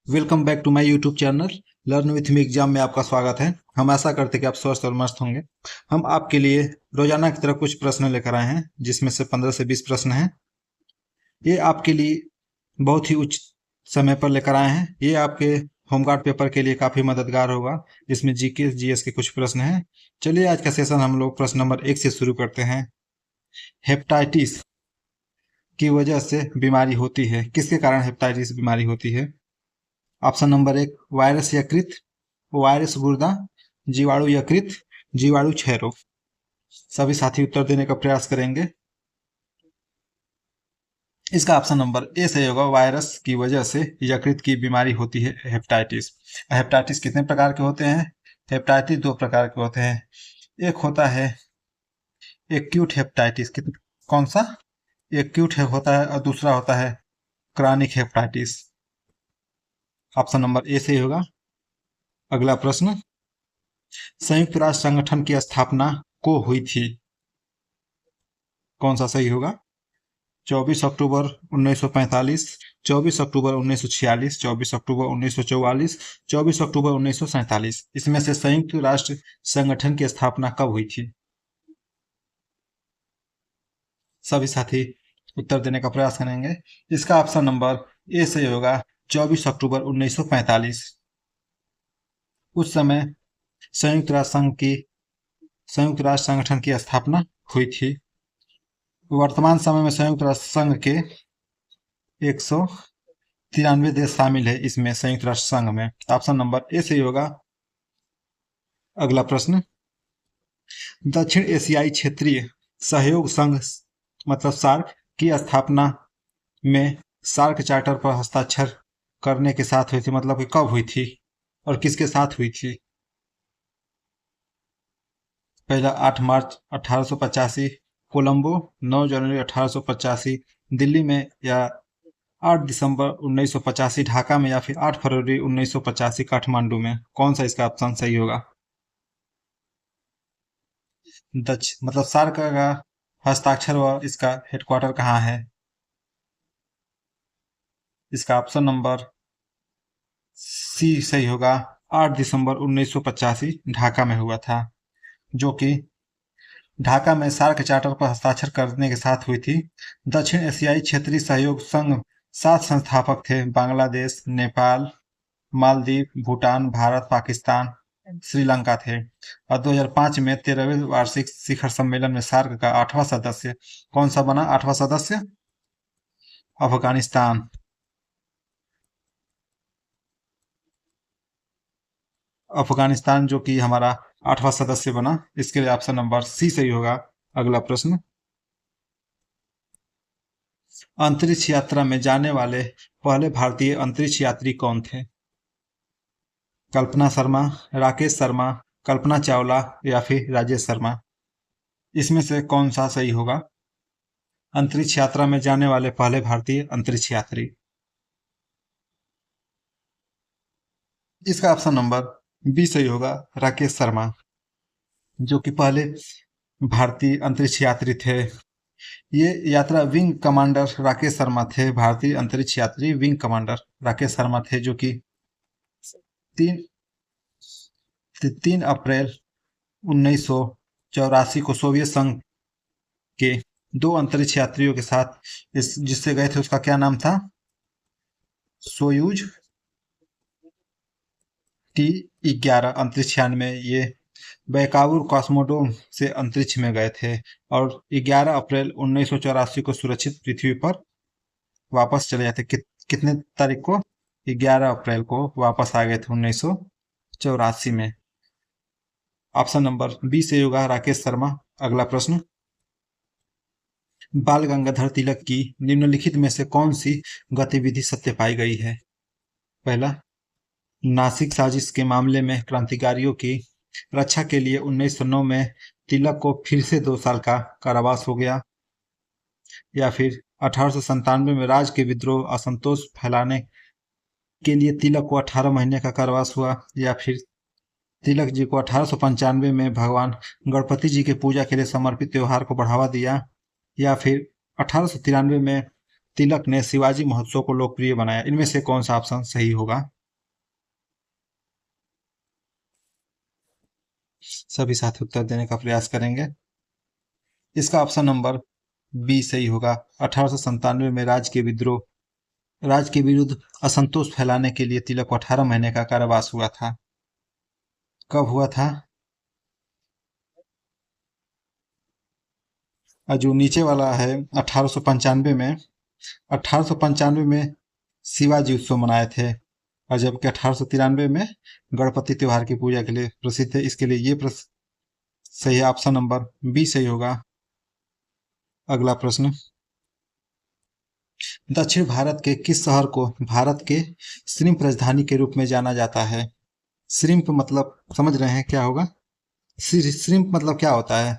Welcome back to my YouTube channel learn with me exam में आपका स्वागत है। हम आशा करते हैं कि आप स्वस्थ और मस्त होंगे। हम आपके लिए रोजाना की तरह कुछ प्रश्न लेकर आए हैं, जिसमें से 15 से 20 प्रश्न हैं। ये आपके लिए बहुत ही उच्च समय पर लेकर आए हैं। ये आपके होमगार्ड पेपर के लिए काफ़ी मददगार होगा, जिसमें जीके जीएस के कुछ प्रश्न हैं। चलिए आज का सेशन हम लोग प्रश्न नंबर 1 से शुरू करते हैं। हेपेटाइटिस की वजह से बीमारी होती है, किसके कारण हेपेटाइटिस बीमारी होती है? ऑप्शन नंबर 1 वायरस यकृत, वायरस गुर्दा, जीवाणु यकृत, जीवाणु क्षय रोग। सभी साथी उत्तर देने का प्रयास करेंगे। इसका ऑप्शन नंबर ए सही होगा। वायरस की वजह से यकृत की बीमारी होती है हेपेटाइटिस। हेपेटाइटिस कितने प्रकार के होते हैं? हेपेटाइटिस दो प्रकार के होते हैं। एक होता है एक्यूट हेपेटाइटिस। कौन सा? एक्यूट होता है, और दूसरा होता है chronic hepatitis. Option number A सही होगा। अगला प्रश्न, संयुक्त राष्ट्र संगठन की स्थापना को हुई थी? कौन सा सही होगा? 24 अक्टूबर 1945, 24 अक्टूबर 1946, 24 अक्टूबर 1944, 24 अक्टूबर 1947। इसमें से संयुक्त राष्ट्र संगठन की स्थापना कब हुई थी? सभी साथी उत्तर देने का प्रयास करेंगे। इसका ऑप्शन नंबर ए सही होगा। 24 अक्टूबर 1945। उस समय संयुक्त राष्ट्र संघ की संयुक्त राष्ट्र संगठन की स्थापना हुई थी। वर्तमान समय में संयुक्त राष्ट्र संघ के 193 देश शामिल है इसमें, संयुक्त राष्ट्र संघ में। ऑप्शन नंबर ए सही होगा। अगला प्रश्न, दक्षिण एशियाई क्षेत्रीय सहयोग संघ मतलब सार्क की स्थापना में सार्क चार्टर पर हस्ताक्षर करने के साथ हुई थी, मतलब कि कब हुई थी और किसके साथ हुई थी? पहला 8 मार्च 1885 कोलंबो, 9 जनवरी 1885 दिल्ली में, या 8 दिसंबर 1985 ढाका में, या फिर 8 फरवरी 1985 काठमांडू में। कौन सा इसका ऑप्शन सही होगा? मतलब सार्क का हस्ताक्षर व इसका हेडक्वार्टर कहाँ है? इसका ऑप्शन नंबर सी सही होगा। 8 दिसंबर 1985 ढाका में हुआ था, जो कि ढाका में सार्क चार्टर पर हस्ताक्षर करने के साथ हुई थी। दक्षिण एशियाई क्षेत्रीय सहयोग संघ 7 संस्थापक थे। बांग्लादेश, नेपाल, मालदीव, भूटान, भारत, पाकिस्तान, श्रीलंका थे। और 2005 में 13वें वार्षिक शिखर सम्मेलन में सार्क का 8वां सदस्य कौन सा बना? 8वां सदस्य अफगानिस्तान। अफगानिस्तान जो कि हमारा 8वां सदस्य बना। इसके लिए ऑप्शन नंबर सी सही होगा। अगला प्रश्न, अंतरिक्ष यात्रा में जाने वाले पहले भारतीय अंतरिक्ष यात्री कौन थे? कल्पना शर्मा, राकेश शर्मा, कल्पना चावला, या फिर राजेश शर्मा। इसमें से कौन सा सही होगा? अंतरिक्ष यात्रा में जाने वाले पहले भारतीय अंतरिक्ष यात्री। इसका ऑप्शन नंबर बी सही होगा। राकेश शर्मा, जो कि पहले भारतीय अंतरिक्ष यात्री थे। ये यात्रा विंग कमांडर राकेश शर्मा थे। भारतीय अंतरिक्ष यात्री विंग कमांडर राकेश शर्मा थे, जो कि 3 अप्रैल 1984 को सोवियत संघ के 2 अंतरिक्ष यात्रियों के साथ जिससे गए थे, उसका क्या नाम था? सोयूज T-11 अंतरिक्ष यान में ये बैकावुर कॉस्मोडोम से अंतरिक्ष में गए थे, और 11 अप्रैल 1984 को सुरक्षित पृथ्वी पर वापस चले जाते। कितने तारीख को? 11 अप्रैल को वापस आ गए थे 1984 में। ऑप्शन नंबर बी से होगा राकेश शर्मा। अगला प्रश्न, बाल गंगाधर तिलक की निम्नलिखित में से कौन सी गतिविधि सत्य पाई गई है? पहला, नासिक साजिश के मामले में क्रांतिकारियों की रक्षा के लिए 1909 में तिलक को फिर से 2 साल का कारावास हो गया। या फिर 1897 में राज के विद्रोह असंतोष फैलाने के लिए तिलक को 18 महीने का कारावास हुआ। या फिर तिलक जी को 1895 में भगवान गणपति जी के पूजा के लिए समर्पित त्योहार को बढ़ावा दिया। या फिर 1893 में तिलक ने शिवाजी महोत्सव को लोकप्रिय बनाया? इनमें से कौन सा ऑप्शन सही होगा? सभी साथी उत्तर देने का प्रयास करेंगे। इसका ऑप्शन नंबर बी सही होगा। 1897 में राज्य के विरुद्ध असंतोष फैलाने के लिए तिलक को 18 महीने का कारावास हुआ था। कब हुआ था? और जो नीचे वाला है 1895 में, 1895 में शिवाजी उत्सव मनाए थे, और जबकि 1893 में गणपति त्योहार की पूजा के लिए प्रसिद्ध है। इसके लिए ये प्रश्न सही है, ऑप्शन नंबर बी सही होगा। अगला प्रश्न, दक्षिण भारत के किस शहर को भारत के श्रिम्प राजधानी के रूप में जाना जाता है? श्रिम्प मतलब समझ रहे हैं क्या होगा? श्रिम्प मतलब क्या होता है?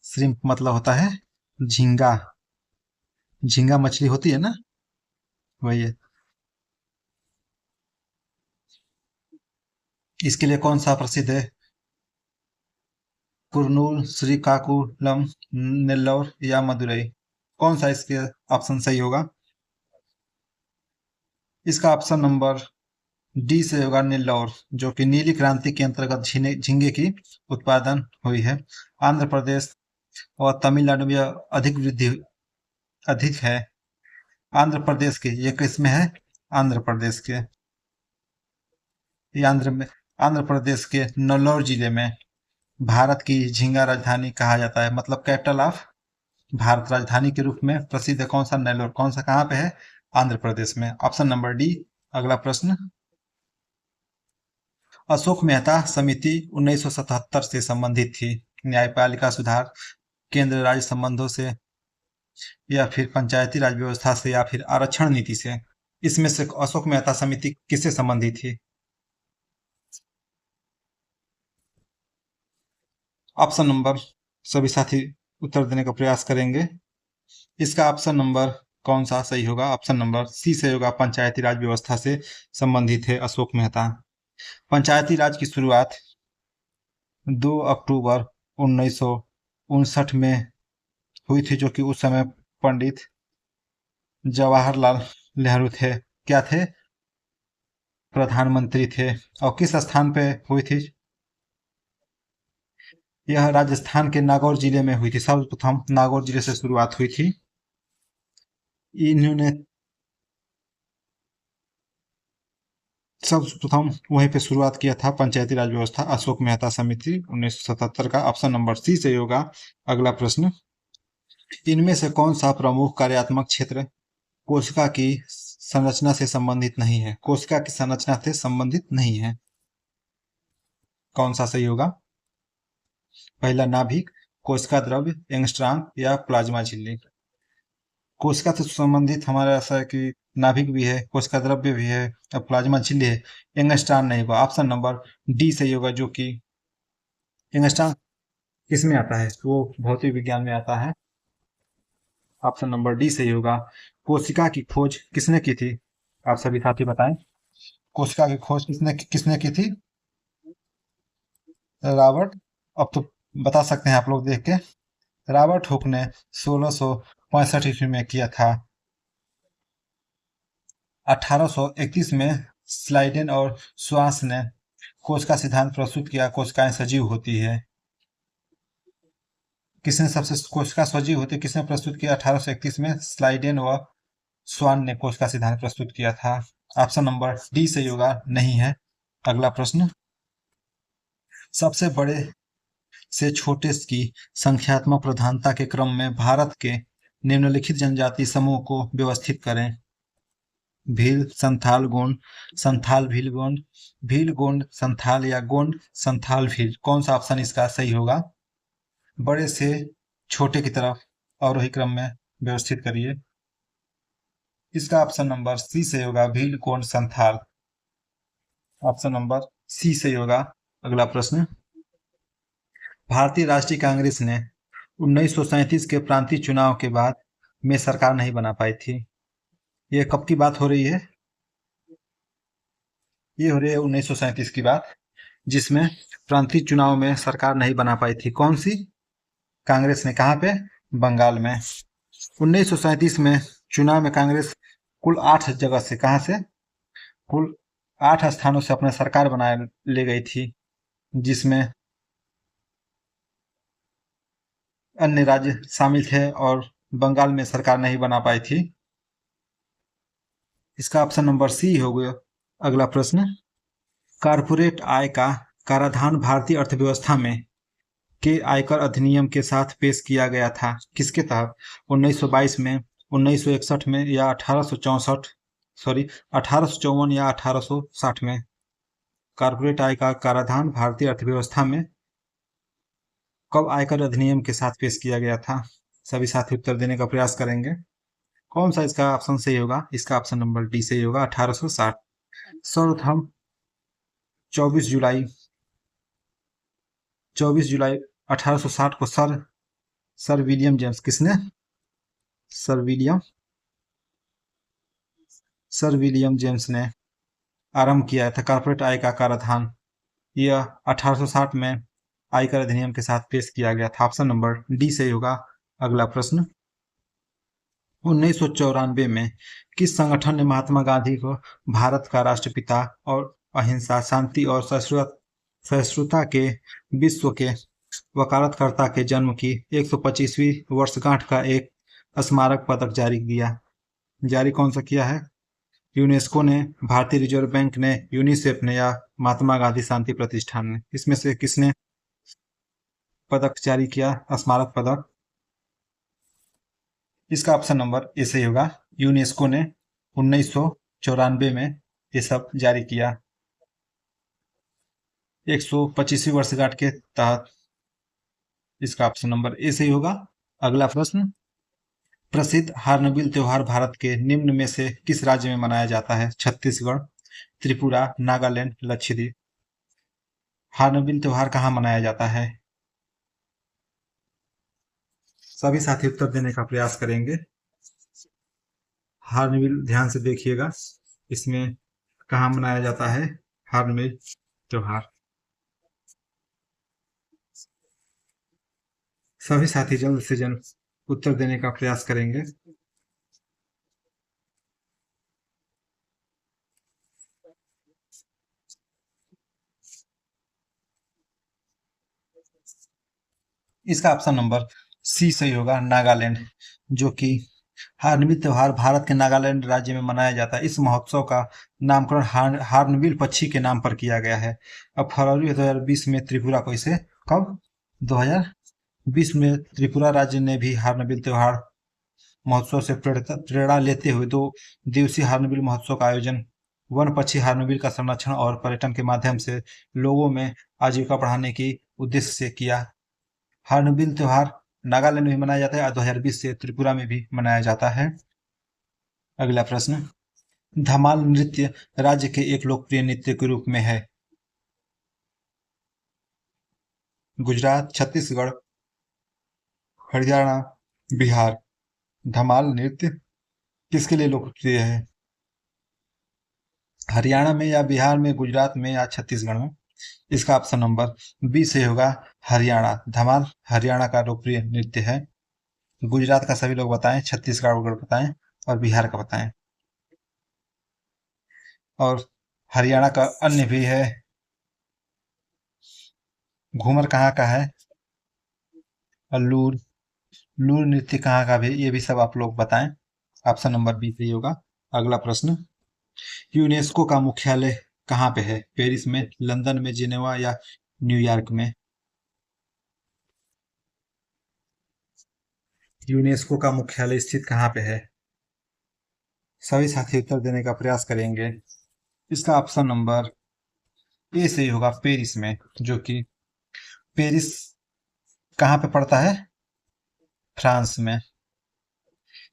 श्रिम्प मतलब होता है झींगा। झींगा मछली होती है ना, वही है। इसके लिए कौन सा प्रसिद्ध है? कुरनूल, श्रीकाकुलम, नेल्लौर या मदुरई? कौन सा इसके ऑप्शन सही होगा? इसका ऑप्शन नंबर डी से होगा, नेल्लौर, जो कि नीली क्रांति के अंतर्गत झींगे की उत्पादन हुई है। आंध्र प्रदेश और तमिलनाडु में अधिक वृद्धि अधिक है। आंध्र प्रदेश के ये किस में है? आंध्र प्रदेश के, ये आंध्र प्रदेश के नेल्लौर जिले में भारत की झींगा राजधानी कहा जाता है, मतलब कैपिटल ऑफ भारत राजधानी के रूप में प्रसिद्ध है। कौन सा? नेल्लौर। कौन सा कहाँ पे है? आंध्र प्रदेश में। Option number D. अगला प्रश्न, अशोक मेहता समिति 1977 से संबंधित थी? न्यायपालिका सुधार, केंद्र राज्य संबंधों से, या फिर पंचायती राज व्यवस्था से, या फिर आरक्षण नीति से? इसमें से अशोक मेहता समिति किससे संबंधित थी? ऑप्शन नंबर, सभी साथी उत्तर देने का प्रयास करेंगे। इसका ऑप्शन नंबर कौन सा सही होगा? ऑप्शन नंबर सी सही होगा, पंचायती राज व्यवस्था से संबंधित है अशोक मेहता। पंचायती राज की शुरुआत 2 अक्टूबर 1959 में हुई थी, जो कि उस समय पंडित जवाहरलाल नेहरू थे, क्या थे? प्रधानमंत्री थे। और किस स्थान पे हुई थी? यह राजस्थान के नागौर जिले में हुई थी। सर्वप्रथम नागौर जिले से शुरुआत हुई थी। इन्होंने सर्वप्रथम वहीं पे शुरुआत किया था पंचायती राज व्यवस्था, अशोक मेहता समिति 1977 का। ऑप्शन नंबर सी सही होगा। अगला प्रश्न, इनमें से कौन सा प्रमुख कार्यात्मक क्षेत्र कोशिका की संरचना से संबंधित नहीं है? कोशिका की संरचना से संबंधित नहीं है, कौन सा सही होगा? पहला नाभिक, कोशिका द्रव्य, एंगस्ट्रॉम या प्लाज्मा झिल्ली? कोशिका से संबंधित हमारा ऐसा है कि नाभिक भी है, कोशिका द्रव्य भी है, और प्लाज्मा झिल्ली है। एंगस्ट्रॉम नहीं होगा। ऑप्शन नंबर डी सही होगा, जो कि एंगस्ट्रॉम किसमें आता है? वो भौतिक विज्ञान में आता है। ऑप्शन नंबर डी सही होगा। कोशिका की खोज किसने की थी? आप सभी साथी बताएं। कोशिका की खोज किसने किसने की थी? रॉबर्ट, अब तो बता सकते हैं आप लोग देख के। रॉबर्ट हुक ने 1665 ईस्वी में किया था। 1831 में स्लाइडेन और श्वास ने कोशिका सिद्धांत प्रस्तुत किया, कोशिकाएं सजीव होती है। किसने सबसे कोशिका सजीव होती किसने प्रस्तुत किया? 1831 में स्लाइडेन व स्वान ने कोशिका सिद्धांत प्रस्तुत किया था। ऑप्शन नंबर डी सही होगा, नहीं है। अगला प्रश्न, सबसे बड़े से छोटे की संख्यात्मक प्रधानता के क्रम में भारत के निम्नलिखित जनजाति समूह को व्यवस्थित करें। भील, संथाल, गोंड, संथाल भील गोंड, भील गोंड संथाल, या गोंड संथाल भील? कौन सा ऑप्शन इसका सही होगा? बड़े से छोटे की तरफ अवरोही क्रम में व्यवस्थित करिए। इसका ऑप्शन नंबर सी सही होगा, Bhil Gond Santhal. Option number C सही होगा। अगला प्रश्न, भारतीय राष्ट्रीय कांग्रेस ने 1937 के प्रांतीय चुनाव के बाद में सरकार नहीं बना पाई थी। ये कब की बात हो रही है? ये हो रही है 1937 की बात, जिसमें प्रांतीय चुनाव में सरकार नहीं बना पाई थी। कौन सी कांग्रेस ने? कहाँ पे? बंगाल में। 1937 में चुनाव में कांग्रेस कुल 8 जगह से, कहां से, कुल 8 स्थानों से अपना सरकार बनाए ले गई थी, जिसमें अन्य राज्य शामिल थे और बंगाल में सरकार नहीं बना पाई थी। इसका ऑप्शन नंबर सी हो गया। अगला प्रश्न, कारपोरेट आय का कराधान भारतीय अर्थव्यवस्था में के आयकर अधिनियम के साथ पेश किया गया था, किसके तहत? 1922 में, 1961 में या 1854 या 1860 में? कारपोरेट आय का कराधान भारतीय अर्थव्यवस्था में कब आयकर अधिनियम के साथ पेश किया गया था? सभी साथी उत्तर देने का प्रयास करेंगे। कौन सा इसका ऑप्शन सही होगा? इसका ऑप्शन नंबर डी सही होगा, 1860। सर्वप्रथम 24 जुलाई 1860 को सर विलियम जेम्स, किसने? सर विलियम जेम्स ने आरंभ किया था कारपोरेट आय का कराधान। यह 1860 में आयकर अधिनियम के साथ पेश किया गया था। ऑप्शन नंबर डी सही होगा। अगला प्रश्न, 1994 में किस संगठन ने महात्मा गांधी को भारत का राष्ट्रपिता और अहिंसा, शांति और सहिष्णुता के विश्व के वकालतकर्ता के जन्म की 125वीं वर्षगांठ का एक स्मारक पदक जारी कौन सा किया है? यूनेस्को ने, भारतीय रिजर्व बैंक ने, यूनिसेफ ने या महात्मा गांधी शांति प्रतिष्ठान ने? इसमें से किसने पदक जारी किया, स्मारक पदक? इसका ऑप्शन नंबर ए सही होगा। यूनेस्को ने 1994 में ये सब जारी किया, 125वीं वर्षगांठ के तहत। इसका ऑप्शन नंबर ए सही होगा। अगला प्रश्न, प्रसिद्ध हार्नबिल त्योहार भारत के निम्न में से किस राज्य में मनाया जाता है? छत्तीसगढ़, त्रिपुरा, नागालैंड, लक्षद्वीप? हार्नबिल त्योहार कहाँ मनाया जाता है? सभी साथी उत्तर देने का प्रयास करेंगे। हार्नबिल ध्यान से देखिएगा, इसमें कहाँ मनाया जाता है हार्नबिल त्योहार? सभी साथी जल्द से जल्द उत्तर देने का प्रयास करेंगे। इसका ऑप्शन नंबर सी सही होगा, नागालैंड, जो कि हार्नबिल त्योहार भारत के नागालैंड राज्य में मनाया जाता है। इस महोत्सव का नामकरण हार्नबिल पक्षी के नाम पर किया गया है। अब फरवरी 2020 में त्रिपुरा को इसे, कब? 2020 में त्रिपुरा राज्य ने भी हार्नबिल त्योहार महोत्सव से प्रेरणा लेते हुए 2 दिवसीय हार्नबिल महोत्सव का आयोजन वन पक्षी हार्नबिल का संरक्षण और पर्यटन के माध्यम से लोगों में आजीविका बढ़ाने की उद्देश्य से किया। हार्नबिल त्योहार नागालैंड में मनाया जाता है और 2020 से त्रिपुरा में भी मनाया जाता है। अगला प्रश्न, धमाल नृत्य राज्य के एक लोकप्रिय नृत्य के रूप में है? गुजरात, छत्तीसगढ़, हरियाणा, बिहार? धमाल नृत्य किसके लिए लोकप्रिय है? हरियाणा में या बिहार में, गुजरात में या छत्तीसगढ़ में? इसका ऑप्शन नंबर बी से होगा, हरियाणा। धमाल हरियाणा का लोकप्रिय नृत्य है। गुजरात का सभी लोग बताएं, छत्तीसगढ़ बताएं और बिहार का बताएं। और हरियाणा का अन्य भी है, घूमर कहाँ का है, और लूर नृत्य कहाँ का भी, ये भी सब आप लोग बताएं। ऑप्शन नंबर बी सही होगा। अगला प्रश्न, यूनेस्को का मुख्यालय कहाँ पे है? पेरिस में, लंदन में, जिनेवा या न्यूयॉर्क में? यूनेस्को का मुख्यालय स्थित कहाँ पे है? सभी साथी उत्तर देने का प्रयास करेंगे। इसका ऑप्शन नंबर ए सही होगा, पेरिस में, जो कि पेरिस कहाँ पे पड़ता है? फ्रांस में।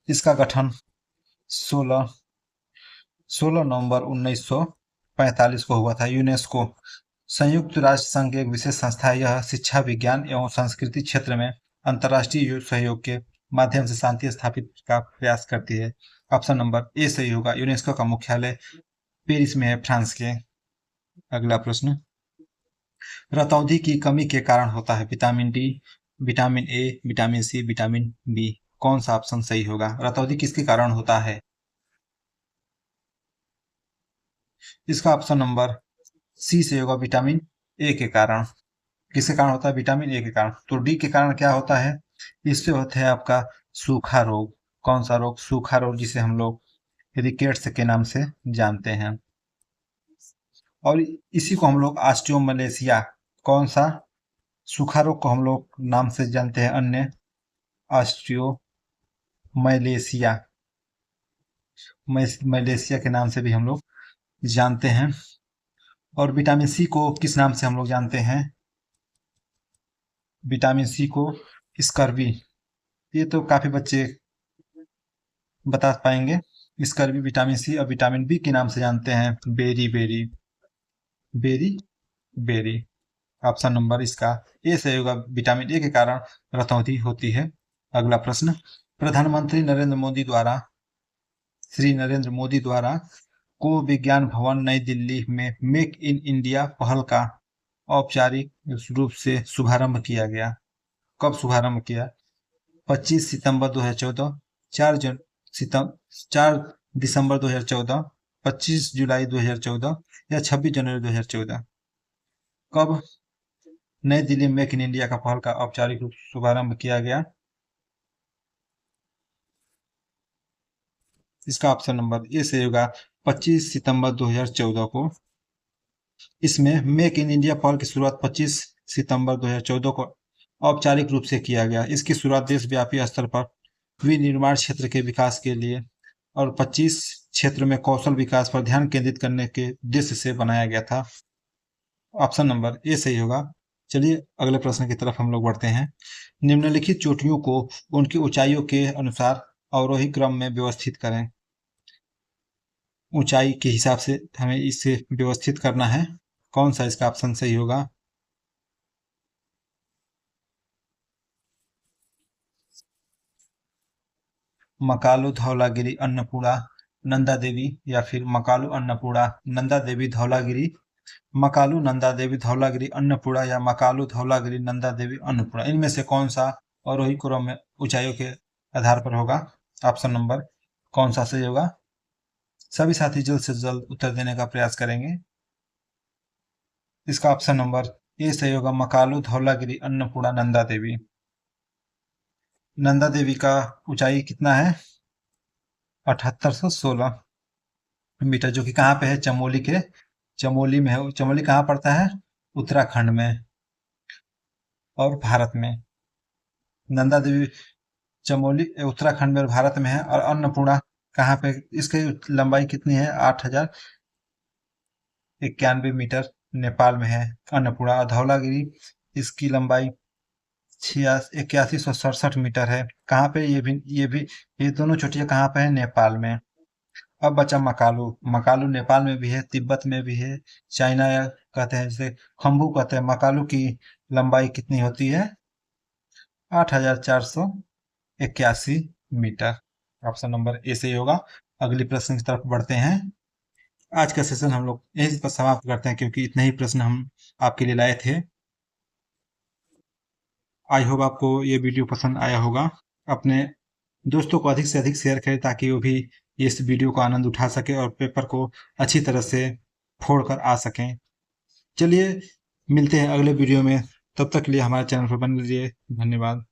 इसका गठन 16 नवंबर 1945 को हुआ था। यूनेस्को संयुक्त राष्ट्र संघ की एक विशेष संस्था है। यह शिक्षा, विज्ञान एवं संस्कृति क्षेत्र में अंतर्राष्ट्रीय सहयोग के माध्यम से शांति स्थापित का प्रयास करती है। ऑप्शन नंबर ए सही होगा, यूनेस्को का मुख्यालय पेरिस में है, फ्रांस के। अगला प्रश्न, रतौंधी की कमी के कारण होता है? Vitamin D, vitamin A, vitamin C, vitamin B, कौन सा ऑप्शन सही होगा? रतौंधी किसके कारण होता है? इसका ऑप्शन नंबर सी से होगा, विटामिन ए के कारण। किसके कारण होता है? विटामिन ए के कारण। तो डी के कारण क्या होता है? इससे होता है आपका सूखा रोग। कौन सा रोग? सूखा रोग, जिसे हम लोग रिकेट्स के नाम से जानते हैं। और इसी को हम लोग ऑस्टियोमलेशिया, कौन सा सूखा रोग को हम लोग नाम से जानते हैं? अन्य ऑस्टियोमलेशिया, मलेशिया के नाम से भी हम लोग जानते हैं। और विटामिन सी को किस नाम से हम लोग जानते हैं? विटामिन सी को स्कर्वी। ये तो काफी बच्चे बता पाएंगे। स्कर्वी विटामिन सी और विटामिन बी के नाम से जानते हैं, berry berry, berry berry. Option number इसका ए सही होगा, विटामिन ए के कारण रतौंधी होती है। अगला प्रश्न, प्रधानमंत्री श्री नरेंद्र मोदी द्वारा को विज्ञान भवन नई दिल्ली में मेक इन इंडिया पहल का औपचारिक रूप से शुभारंभ किया गया? कब शुभारंभ किया? 25 सितंबर 2014, 4 दिसंबर 2014, 25 जुलाई 2014 या 26 जनवरी 2014? कब नई दिल्ली में मेक इन इंडिया का पहल का औपचारिक रूप से शुभारंभ किया गया? इसका ऑप्शन नंबर ए से होगा, 25 सितंबर 2014 को। इसमें मेक इन इंडिया पहल की शुरुआत 25 सितंबर 2014 को औपचारिक रूप से किया गया। इसकी शुरुआत देशव्यापी स्तर पर विनिर्माण क्षेत्र के विकास के लिए और 25 क्षेत्र में कौशल विकास पर ध्यान केंद्रित करने के उद्देश्य से बनाया गया था। ऑप्शन नंबर ए सही होगा। चलिए अगले प्रश्न की तरफ हम लोग बढ़ते हैं। निम्नलिखित चोटियों को उनकी ऊंचाइयों के अनुसार अवरोही क्रम में व्यवस्थित करें। ऊंचाई के हिसाब से हमें इसे व्यवस्थित करना है। कौन सा इसका ऑप्शन सही होगा? मकालू, धौलागिरी, अन्नपूर्णा, नंदा देवी, या फिर मकालू, अन्नपूर्णा, नंदा देवी, धौलागिरी, मकालू, नंदा देवी, धौलागिरी, अन्नपूर्णा, या मकालू, धौलागिरी, नंदा देवी, अन्नपूर्णा? इनमें से कौन सा अवरोही क्रम में ऊंचाइयों के आधार पर होगा? ऑप्शन नंबर कौन सा सही होगा? सभी साथी जल्द से जल्द उत्तर देने का प्रयास करेंगे। इसका ऑप्शन नंबर ए सही होगा, मकालू, धौलागिरी, अन्नपूर्णा, नंदा देवी। नंदा देवी का ऊंचाई कितना है? 7816 मीटर, जो कि कहाँ पे है? चमोली में है। चमोली कहाँ पड़ता है? उत्तराखंड में और भारत में। नंदा देवी चमोली उत्तराखंड में और भारत में है। और अन्नपूर्णा कहाँ पे? इसकी लंबाई कितनी है? 8091 मीटर, नेपाल में है अन्नपूर्णा। और धौलागिरी, इसकी लंबाई 8167 मीटर है। कहाँ पे? ये दोनों चोटियां कहाँ पे है? नेपाल में। अब बचा मकालू। मकालू नेपाल में भी है, तिब्बत में भी है, चाइना या कहते हैं जिसे खम्बू कहते हैं। मकालू की लंबाई कितनी होती है? 8481 मीटर। ऑप्शन नंबर ए सही होगा। अगली प्रश्न की तरफ बढ़ते हैं। आज का सेशन हम लोग यहीं पर समाप्त करते हैं, क्योंकि इतने ही प्रश्न हम आपके लिए लाए थे। आई होप आपको ये वीडियो पसंद आया होगा। अपने दोस्तों को अधिक से अधिक शेयर करें, ताकि वो भी इस वीडियो का आनंद उठा सके और पेपर को अच्छी तरह से फोड़ कर आ सकें। चलिए मिलते हैं अगले वीडियो में। तब तक के लिए हमारे चैनल पर बने रहिए। धन्यवाद।